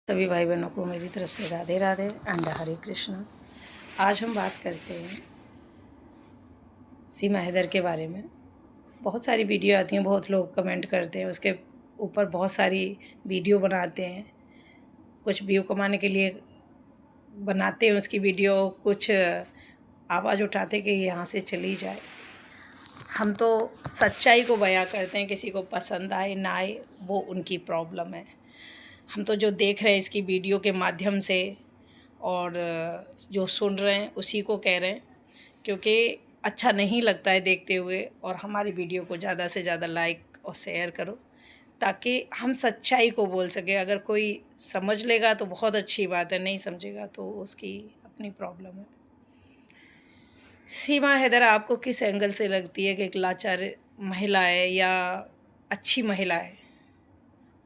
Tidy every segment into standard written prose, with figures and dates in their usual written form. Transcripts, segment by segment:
सभी भाई बहनों को मेरी तरफ से राधे राधे एंड हरे कृष्णा। आज हम बात करते हैं सीमा हैदर के बारे में। बहुत सारी वीडियो आती हैं, बहुत लोग कमेंट करते हैं, उसके ऊपर बहुत सारी वीडियो बनाते हैं। कुछ व्यू कमाने के लिए बनाते हैं उसकी वीडियो, कुछ आवाज़ उठाते कि यहाँ से चली जाए। हम तो सच्चाई को बयां करते हैं, किसी को पसंद आए ना आए वो उनकी प्रॉब्लम है। हम तो जो देख रहे हैं इसकी वीडियो के माध्यम से और जो सुन रहे हैं उसी को कह रहे हैं, क्योंकि अच्छा नहीं लगता है देखते हुए। और हमारी वीडियो को ज़्यादा से ज़्यादा लाइक और शेयर करो ताकि हम सच्चाई को बोल सके। अगर कोई समझ लेगा तो बहुत अच्छी बात है, नहीं समझेगा तो उसकी अपनी प्रॉब्लम है। सीमा हैदर आपको किस एंगल से लगती है कि एक लाचार महिला है या अच्छी महिला है?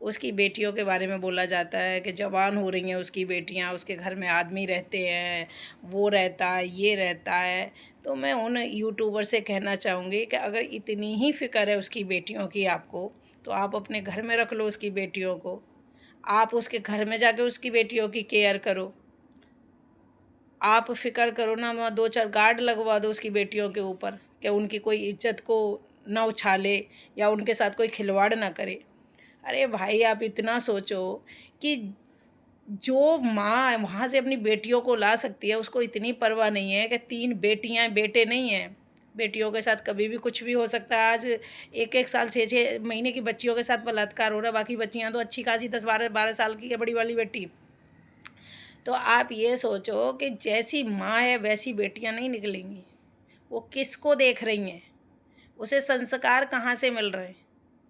उसकी बेटियों के बारे में बोला जाता है कि जवान हो रही हैं उसकी बेटियां, उसके घर में आदमी रहते हैं, वो रहता है, ये रहता है। तो मैं उन यूट्यूबर से कहना चाहूँगी कि अगर इतनी ही फ़िक्र है उसकी बेटियों की आपको, तो आप अपने घर में रख लो उसकी बेटियों को। आप उसके घर में जाके उसकी बेटियों की केयर करो। आप फ़िक्र करो ना, वहाँ 2-4 गार्ड लगवा दो उसकी बेटियों के ऊपर कि उनकी कोई इज्जत को ना उछाले या उनके साथ कोई खिलवाड़ ना करे। अरे भाई, आप इतना सोचो कि जो माँ वहाँ से अपनी बेटियों को ला सकती है, उसको इतनी परवाह नहीं है कि 3 बेटियाँ बेटे नहीं हैं। बेटियों के साथ कभी भी कुछ भी हो सकता है। आज 1-1 साल 6-6 महीने की बच्चियों के साथ बलात्कार हो रहा है, बाकी बच्चियाँ तो अच्छी खासी 10-12 साल की है, बड़ी वाली बेटी। तो आप ये सोचो कि जैसी माँ है वैसी बेटियाँ नहीं निकलेंगी। वो किसको देख रही हैं? उसे संस्कार कहाँ से मिल रहे हैं?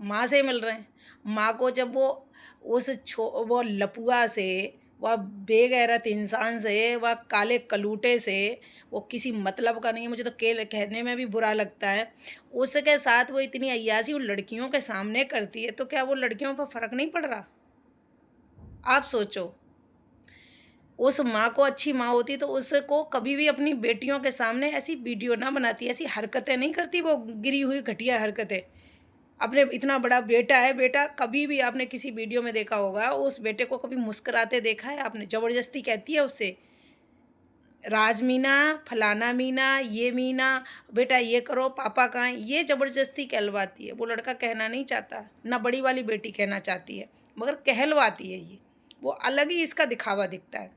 माँ से मिल रहे हैं। माँ को जब वो वो लपुआ से, वह बेगैरत इंसान से, वह काले कलूटे से, वो किसी मतलब का नहीं है, मुझे तो कहने में भी बुरा लगता है, उसके साथ वो इतनी अय्याशी उन लड़कियों के सामने करती है, तो क्या वो लड़कियों पर फ़र्क नहीं पड़ रहा? आप सोचो। उस माँ को अच्छी माँ होती तो उसको कभी भी अपनी बेटियों के सामने ऐसी वीडियो ना बनाती, ऐसी हरकतें नहीं करती, वो गिरी हुई घटिया हरकतें। अपने इतना बड़ा बेटा है, बेटा कभी भी आपने किसी वीडियो में देखा होगा, उस बेटे को कभी मुस्कुराते देखा है आपने? ज़बरदस्ती कहती है उससे, राज मीना, फलाना मीना, ये मीना, बेटा ये करो, पापा कहाँ हैं? ये ज़बरदस्ती कहलवाती है। वो लड़का कहना नहीं चाहता, ना बड़ी वाली बेटी कहना चाहती है, मगर कहलवाती है ये। वो अलग ही इसका दिखावा दिखता है।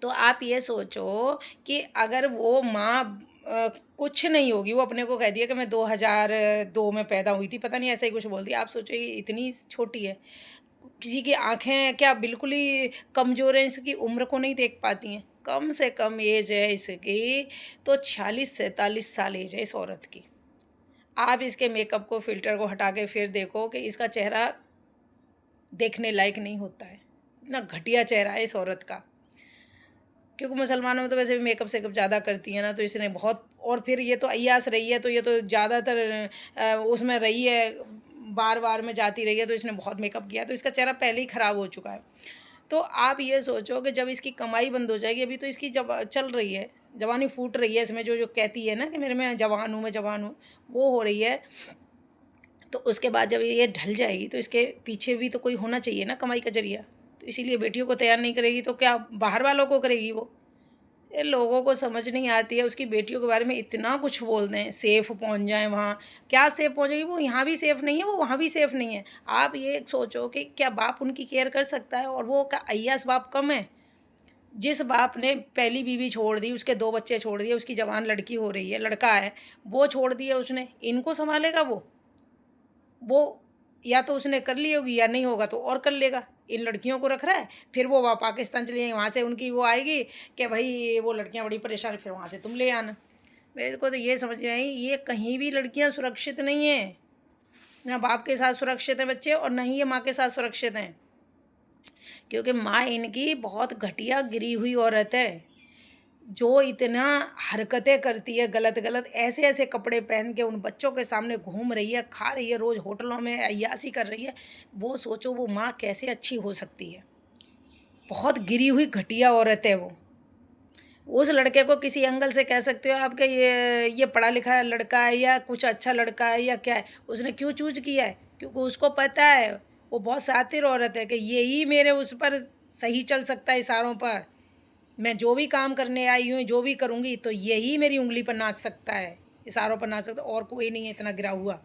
तो आप ये सोचो कि अगर वो माँ कुछ नहीं होगी, वो अपने को कह दिया कि मैं 2002 में पैदा हुई थी, पता नहीं ऐसा ही कुछ बोल दिया। आप सोचो ये इतनी छोटी है, किसी की आँखें क्या बिल्कुल ही कमज़ोर हैं, इसकी उम्र को नहीं देख पाती हैं। कम से कम एज है इसकी तो 46-47 साल एज है इस औरत की। आप इसके मेकअप को, फ़िल्टर को हटा के फिर देखो कि इसका चेहरा देखने लायक नहीं होता है। इतना घटिया चेहरा है इस औरत का। क्योंकि मुसलमानों में तो वैसे भी मेकअप सेकअप ज़्यादा करती हैं ना, तो इसने बहुत, और फिर ये तो अय्यास रही है, तो ये तो ज़्यादातर उसमें रही है, बार-बार में जाती रही है, तो इसने बहुत मेकअप किया, तो इसका चेहरा पहले ही ख़राब हो चुका है। तो आप ये सोचो कि जब इसकी कमाई बंद हो जाएगी, अभी तो इसकी जब चल रही है, जवानी फूट रही है इसमें, जो जो कहती है ना कि मेरे में जवान हूँ, मैं जवान हूँ, वो हो रही है। तो उसके बाद जब ये ढल जाएगी तो इसके पीछे भी तो कोई होना चाहिए ना कमाई का ज़रिया। तो इसीलिए बेटियों को तैयार नहीं करेगी तो क्या बाहर वालों को करेगी वो? ये लोगों को समझ नहीं आती है। उसकी बेटियों के बारे में इतना कुछ बोल दें, सेफ़ पहुंच जाएँ वहाँ, क्या सेफ़ पहुंचेगी? वो यहाँ भी सेफ़ नहीं है, वो वहाँ भी सेफ़ नहीं है। आप ये सोचो कि क्या बाप उनकी केयर कर सकता है? और वो क्या अय्याश बाप कम है? जिस बाप ने पहली बीवी छोड़ दी, उसके 2 बच्चे छोड़ दिए, उसकी जवान लड़की हो रही है, लड़का है, वो छोड़ दिया उसने, इनको सँभालेगा वो? वो या तो उसने कर ली होगी या नहीं होगा तो और कर लेगा। इन लड़कियों को रख रहा है, फिर वो वहाँ पाकिस्तान चली जाएँगी, वहाँ से उनकी वो आएगी कि भई वो लड़कियाँ बड़ी परेशान हैं, फिर वहाँ से तुम ले आना। मेरे को तो ये समझ नहीं आई, ये कहीं भी लड़कियाँ सुरक्षित नहीं हैं। ना बाप के साथ सुरक्षित हैं बच्चे और ना ही ये माँ के साथ सुरक्षित हैं। क्योंकि माँ इनकी बहुत घटिया गिरी हुई औरत है। जो इतना हरकतें करती है गलत-गलत, ऐसे-ऐसे कपड़े पहन के उन बच्चों के सामने घूम रही है, खा रही है, रोज़ होटलों में अय्याशी कर रही है। वो सोचो वो माँ कैसे अच्छी हो सकती है। बहुत गिरी हुई घटिया औरत है वो। उस लड़के को किसी एंगल से कह सकते हो आप कि ये पढ़ा लिखा लड़का है या कुछ अच्छा लड़का है या क्या है। उसने क्यों चूज़ किया है? क्योंकि उसको पता है वो बहुत शातिर औरत है कि यही मेरे उस पर सही चल सकता है इशारों पर। मैं जो भी काम करने आई हूँ, जो भी करूँगी तो यही मेरी उँगली पर नाच सकता है, इशारों पर नाच सकता है, और कोई नहीं है इतना गिरा हुआ।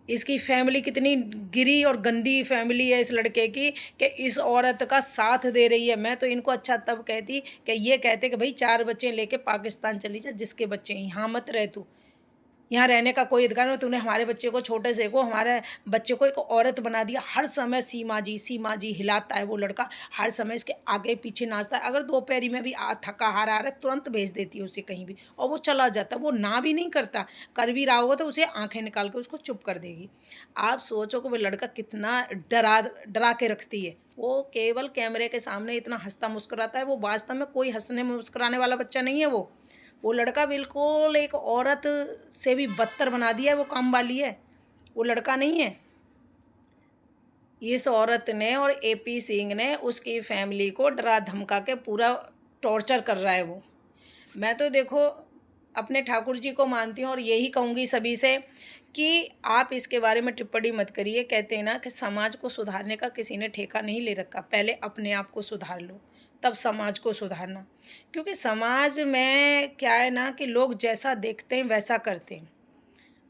इसकी फैमिली कितनी गिरी और गंदी फैमिली है इस लड़के की कि इस औरत का साथ दे रही है। मैं तो इनको अच्छा तब कहती कि ये कहते कि भाई 4 बच्चे लेके पाकिस्तान चली जा, जिसके बच्चे हैं, यहाँ मत रह तू। यहाँ रहने का कोई अधिकार नहीं, तूने हमारे बच्चे को, छोटे से को, हमारे बच्चे को एक औरत बना दिया। हर समय सीमा जी हिलाता है वो लड़का, हर समय इसके आगे पीछे नाचता है। अगर दोपहरी में भी थका हारा आ रहा है, तुरंत भेज देती है उसे कहीं भी, और वो चला जाता है। वो ना भी नहीं करता, कर भी रहा होगा तो उसे आंखें निकाल के उसको चुप कर देगी। आप सोचो कि वो लड़का कितना डरा डरा के रखती है। वो केवल कैमरे के सामने इतना हंसता मुस्कुराता है, वो वास्तव में कोई हंसने मुस्कुराने वाला बच्चा नहीं है। वो लड़का बिल्कुल एक औरत से भी बदतर बना दिया है, वो काम वाली है, वो लड़का नहीं है। इस औरत ने और एपी सिंह ने उसकी फैमिली को डरा धमका के पूरा टॉर्चर कर रहा है वो। मैं तो देखो अपने ठाकुर जी को मानती हूँ और यही कहूँगी सभी से कि आप इसके बारे में टिप्पणी मत करिए। कहते हैं ना कि समाज को सुधारने का किसी ने ठेका नहीं ले रखा, पहले अपने आप को सुधार लो, तब समाज को सुधारना। क्योंकि समाज में क्या है ना कि लोग जैसा देखते हैं वैसा करते हैं।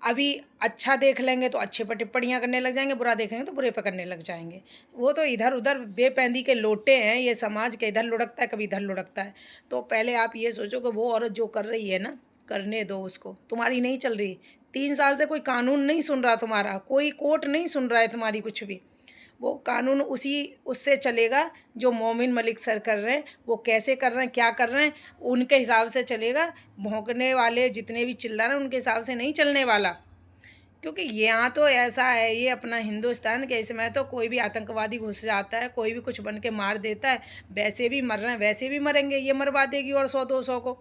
अभी अच्छा देख लेंगे तो अच्छे पर टिप्पणियाँ करने लग जाएंगे, बुरा देखेंगे तो बुरे पर करने लग जाएंगे। वो तो इधर उधर बेपैंदी के लोटे हैं, ये समाज के इधर लुढ़कता है कभी इधर लुढ़कता है। तो पहले आप ये सोचो कि वो औरत जो कर रही है ना, करने दो उसको, तुम्हारी नहीं चल रही। 3 साल से कोई कानून नहीं सुन रहा तुम्हारा, कोई कोर्ट नहीं सुन रहा है तुम्हारी कुछ भी। वो कानून उससे चलेगा जो मोमिन मलिक सर कर रहे हैं। वो कैसे कर रहे हैं, क्या कर रहे हैं, उनके हिसाब से चलेगा। भौंकने वाले जितने भी चिल्ला रहे हैं उनके हिसाब से नहीं चलने वाला। क्योंकि यहाँ तो ऐसा है, ये अपना हिंदुस्तान के, इसमें तो कोई भी आतंकवादी घुस जाता है, कोई भी कुछ बन के मार देता है। वैसे भी मर रहे हैं, वैसे भी मरेंगे, ये मरवा देगी और 100-200 को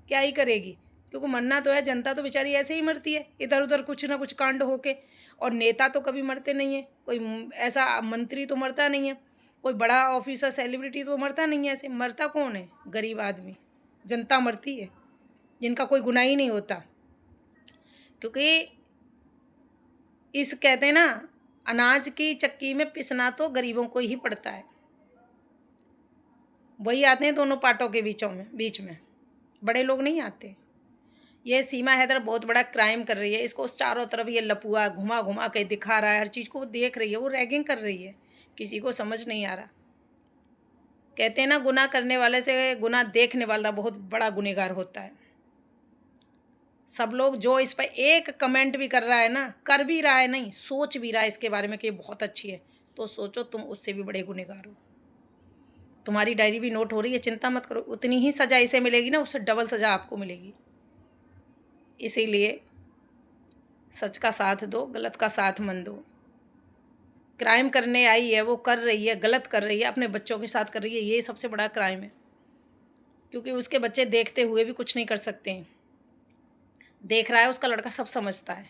क्या ही करेगी। क्योंकि मरना तो है, जनता तो बेचारी ऐसे ही मरती है इधर उधर कुछ ना कुछ कांड होके। और नेता तो कभी मरते नहीं है, कोई ऐसा मंत्री तो मरता नहीं है, कोई बड़ा ऑफिसर सेलिब्रिटी तो मरता नहीं है। ऐसे मरता कौन है? गरीब आदमी, जनता मरती है, जिनका कोई गुनाह ही नहीं होता। क्योंकि इस कहते हैं ना, अनाज की चक्की में पिसना तो गरीबों को ही पड़ता है। वही आते हैं दोनों पार्टों के बीच में, बड़े लोग नहीं आते। ये सीमा हैदर बहुत बड़ा क्राइम कर रही है। इसको चारों तरफ ये लपुआ घुमा घुमा के दिखा रहा है, हर चीज़ को वो देख रही है, वो रैगिंग कर रही है। किसी को समझ नहीं आ रहा। कहते हैं ना, गुनाह करने वाले से गुनाह देखने वाला बहुत बड़ा गुनहगार होता है। सब लोग जो इस पर एक कमेंट भी कर रहा है ना, कर भी रहा है, नहीं सोच भी रहा है इसके बारे में कि ये बहुत अच्छी है, तो सोचो तुम उससे भी बड़े गुनहगार हो। तुम्हारी डायरी भी नोट हो रही है, चिंता मत करो। उतनी ही सज़ा इसे मिलेगी ना, उससे डबल सज़ा आपको मिलेगी। इसीलिए सच का साथ दो, गलत का साथ मत दो। क्राइम करने आई है, वो कर रही है, गलत कर रही है, अपने बच्चों के साथ कर रही है, ये सबसे बड़ा क्राइम है। क्योंकि उसके बच्चे देखते हुए भी कुछ नहीं कर सकते हैं। देख रहा है उसका लड़का, सब समझता है।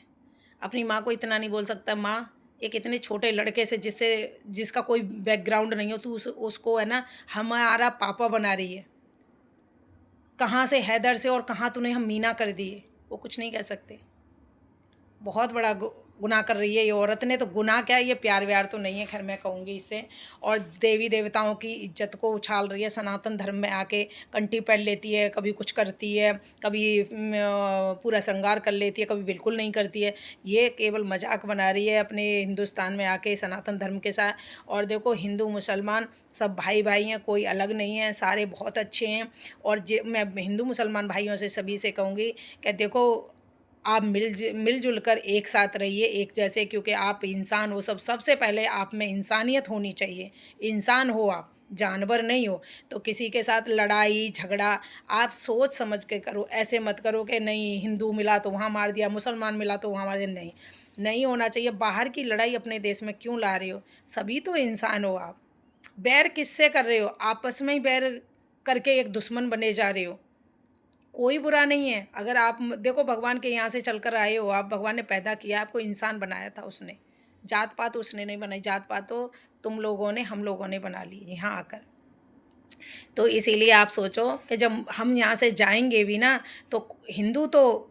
अपनी माँ को इतना नहीं बोल सकता, माँ एक इतने छोटे लड़के से जिसका कोई बैकग्राउंड नहीं हो, तू उसको है ना हमारा पापा बना रही है। कहाँ से हैदर से और कहाँ तूने हम मीना कर दिए, वो कुछ नहीं कह सकते। बहुत बड़ा गुनाह कर रही है ये औरत ने। तो गुनाह क्या है, ये प्यार व्यार तो नहीं है, खैर मैं कहूँगी इससे। और देवी देवताओं की इज्जत को उछाल रही है, सनातन धर्म में आके कंठी पहन लेती है, कभी कुछ करती है, कभी पूरा श्रृंगार कर लेती है, कभी बिल्कुल नहीं करती है। ये केवल मजाक बना रही है अपने हिंदुस्तान में आके सनातन धर्म के साथ। और देखो, हिंदू मुसलमान सब भाई भाई हैं, कोई अलग नहीं है, सारे बहुत अच्छे हैं। और मैं हिंदू मुसलमान भाइयों से सभी से कहूँगी कि देखो, आप मिलजुल कर एक साथ रहिए, एक जैसे, क्योंकि आप इंसान हो। सबसे पहले आप में इंसानियत होनी चाहिए। इंसान हो आप, जानवर नहीं हो। तो किसी के साथ लड़ाई झगड़ा आप सोच समझ के करो। ऐसे मत करो कि नहीं हिंदू मिला तो वहाँ मार दिया, मुसलमान मिला तो वहाँ मार दिया। नहीं, नहीं होना चाहिए। बाहर की लड़ाई अपने देश में क्यों ला रहे हो? सभी तो इंसान हो आप। बैर किससे कर रहे हो? आपस में ही बैर करके एक दुश्मन बने जा रहे हो। कोई बुरा नहीं है। अगर आप देखो, भगवान के यहाँ से चलकर आए हो आप, भगवान ने पैदा किया, आपको इंसान बनाया था उसने। जात पात उसने नहीं बनाई, जात पात तो तुम लोगों ने, हम लोगों ने बना ली यहाँ आकर। तो इसीलिए आप सोचो कि जब हम यहाँ से जाएंगे भी ना, तो हिंदू तो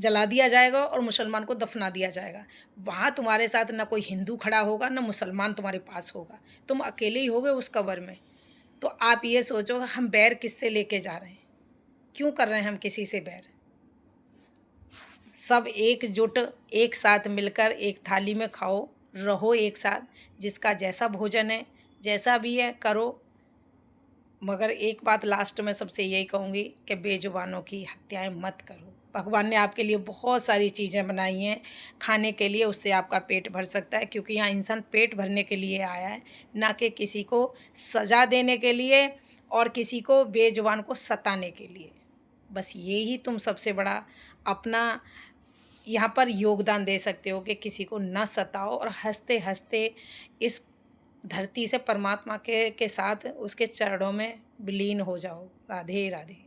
जला दिया जाएगा और मुसलमान को दफना दिया जाएगा। वहाँ तुम्हारे साथ ना कोई हिंदू खड़ा होगा, ना मुसलमान तुम्हारे पास होगा, तुम अकेले ही होगे उस कब्र में। तो आप ये सोचो हम बैर किससे लेके जा रहे हैं, क्यों कर रहे हैं हम किसी से बैर। सब एकजुट एक साथ मिलकर एक थाली में खाओ, रहो एक साथ, जिसका जैसा भोजन है जैसा भी है करो। मगर एक बात लास्ट में सबसे यही कहूँगी कि बेजुबानों की हत्याएं मत करो। भगवान ने आपके लिए बहुत सारी चीज़ें बनाई हैं खाने के लिए, उससे आपका पेट भर सकता है, क्योंकि यहाँ इंसान पेट भरने के लिए आया है, ना कि किसी को सज़ा देने के लिए और किसी को बेजुबान को सताने के लिए। बस यही तुम सबसे बड़ा अपना यहाँ पर योगदान दे सकते हो कि किसी को न सताओ और हंसते हंसते इस धरती से परमात्मा के साथ उसके चरणों में विलीन हो जाओ। राधे राधे।